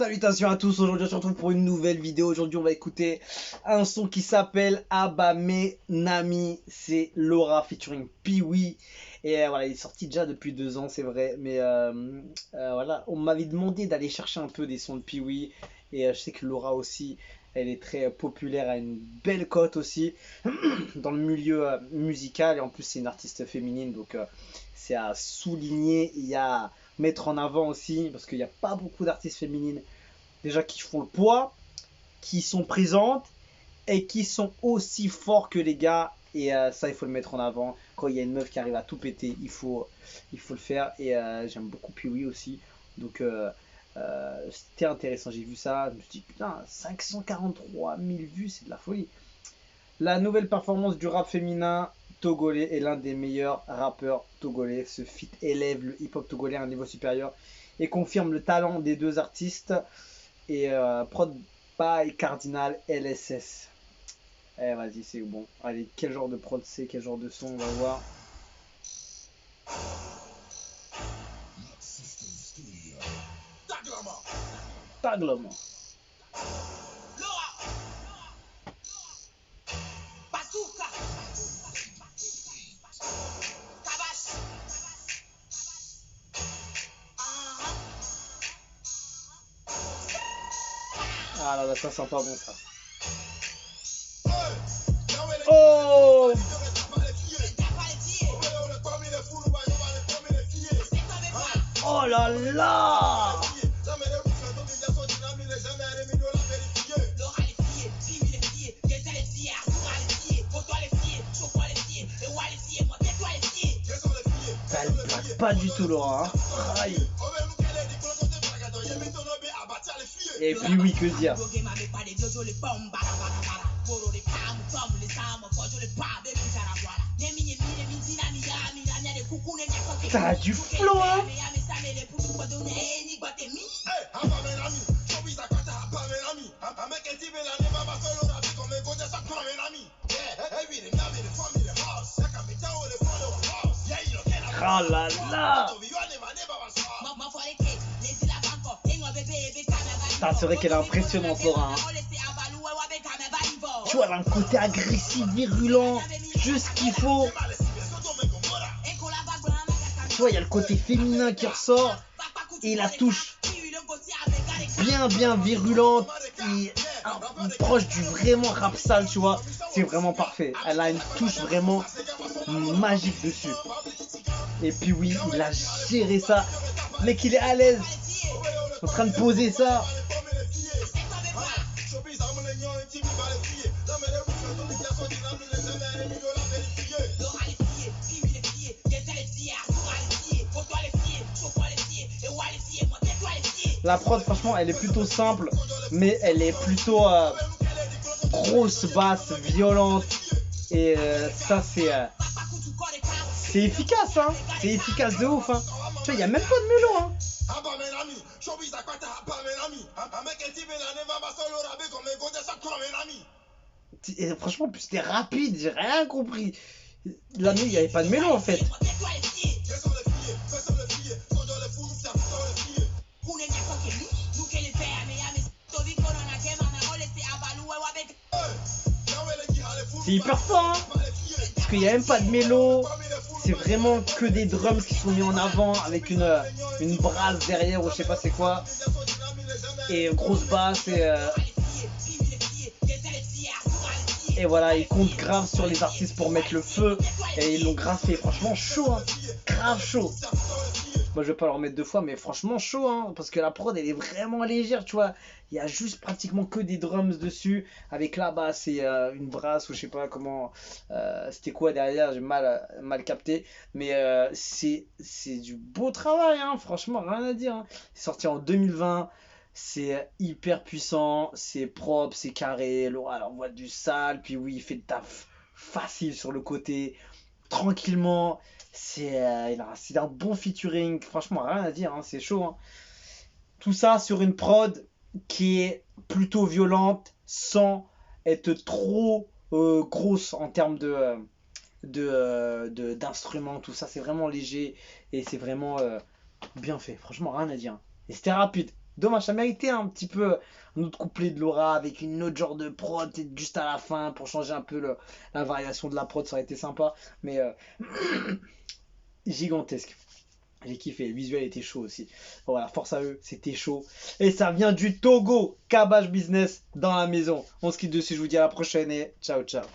Salutations à tous, aujourd'hui on se retrouve pour une nouvelle vidéo. Aujourd'hui on va écouter un son qui s'appelle Abame Nami. C'est Laura featuring Pee-Wee. Et voilà, il est sorti déjà depuis 2 ans, c'est vrai. Mais voilà, on m'avait demandé d'aller chercher un peu des sons de Pee-Wee. Et je sais que Laura aussi, elle est très populaire, a une belle cote aussi dans le milieu musical. Et en plus c'est une artiste féminine, donc c'est à souligner. Il y a à mettre en avant aussi, parce qu'il n'y a pas beaucoup d'artistes féminines déjà qui font le poids, qui sont présentes et qui sont aussi forts que les gars. Et ça, il faut le mettre en avant. Quand il y a une meuf qui arrive à tout péter, il faut le faire. Et j'aime beaucoup Pee-Wee aussi. Donc c'était intéressant. J'ai vu ça. Je me suis dit, putain, 543 000 vues, c'est de la folie. La nouvelle performance du rap féminin togolais est l'un des meilleurs rappeurs togolais. Ce feat élève le hip-hop togolais à un niveau supérieur et confirme le talent des deux artistes. Et prod by Cardinal LSS. Eh vas-y, c'est bon. Allez, quel genre de prod c'est, quel genre de son, on va voir. Taglement. Ah là, ça sent pas bon ça. Oh! Oh là là! Elle passe pas du tout, Laura. Hein. Aïe. Et puis oui, que dire. T'as du flow, hein. Oh là là. C'est vrai qu'elle est impressionnante, Laura. Hein. Tu vois, elle a un côté agressif, virulent, juste ce qu'il faut. Tu vois, il y a le côté féminin qui ressort et la touche bien virulente et proche du vraiment rap sale, tu vois. C'est vraiment parfait. Elle a une touche vraiment magique dessus. Et puis oui, il a géré ça. Mec, il est à l'aise. En train de poser ça. La prod, franchement, elle est plutôt simple, mais elle est plutôt grosse, basse, violente. Et ça, c'est efficace, hein. C'est efficace de ouf, hein. Tu vois, il n'y a même pas de mélo, hein. Et franchement, plus c'était rapide, j'ai rien compris. Là, il n'y avait pas de mélo, en fait. C'est hyper fort, hein. Parce qu'il n'y a même pas de mélo. C'est vraiment que des drums qui sont mis en avant avec une brasse derrière ou je sais pas c'est quoi. Et grosse basse et voilà, ils comptent grave sur les artistes pour mettre le feu. Et ils l'ont grave fait. Franchement chaud, hein. Grave chaud. Moi je vais pas leur mettre 2 fois, mais franchement chaud, hein, parce que la prod elle est vraiment légère, tu vois. Il y a juste pratiquement que des drums dessus, avec la basse et une brasse ou je sais pas comment. C'était quoi derrière, j'ai mal capté. Mais c'est du beau travail, hein, franchement, rien à dire. Hein. C'est sorti en 2020. C'est hyper puissant, c'est propre, c'est carré. Laura elle envoie du sale, puis oui, il fait le taf facile sur le côté, tranquillement. C'est un bon featuring, franchement rien à dire, hein, c'est chaud. Hein. Tout ça sur une prod qui est plutôt violente sans être trop grosse en termes d'instruments, tout ça. C'est vraiment léger et c'est vraiment bien fait, franchement rien à dire. Et c'était rapide. Dommage, ça méritait un petit peu un autre couplet de Laura avec une autre genre de prod, peut-être juste à la fin pour changer un peu la variation de la prod, ça aurait été sympa. Mais gigantesque. J'ai kiffé, le visuel était chaud aussi. Voilà, force à eux, c'était chaud. Et ça vient du Togo, Cabage Business dans la maison. On se quitte dessus, je vous dis à la prochaine et ciao ciao.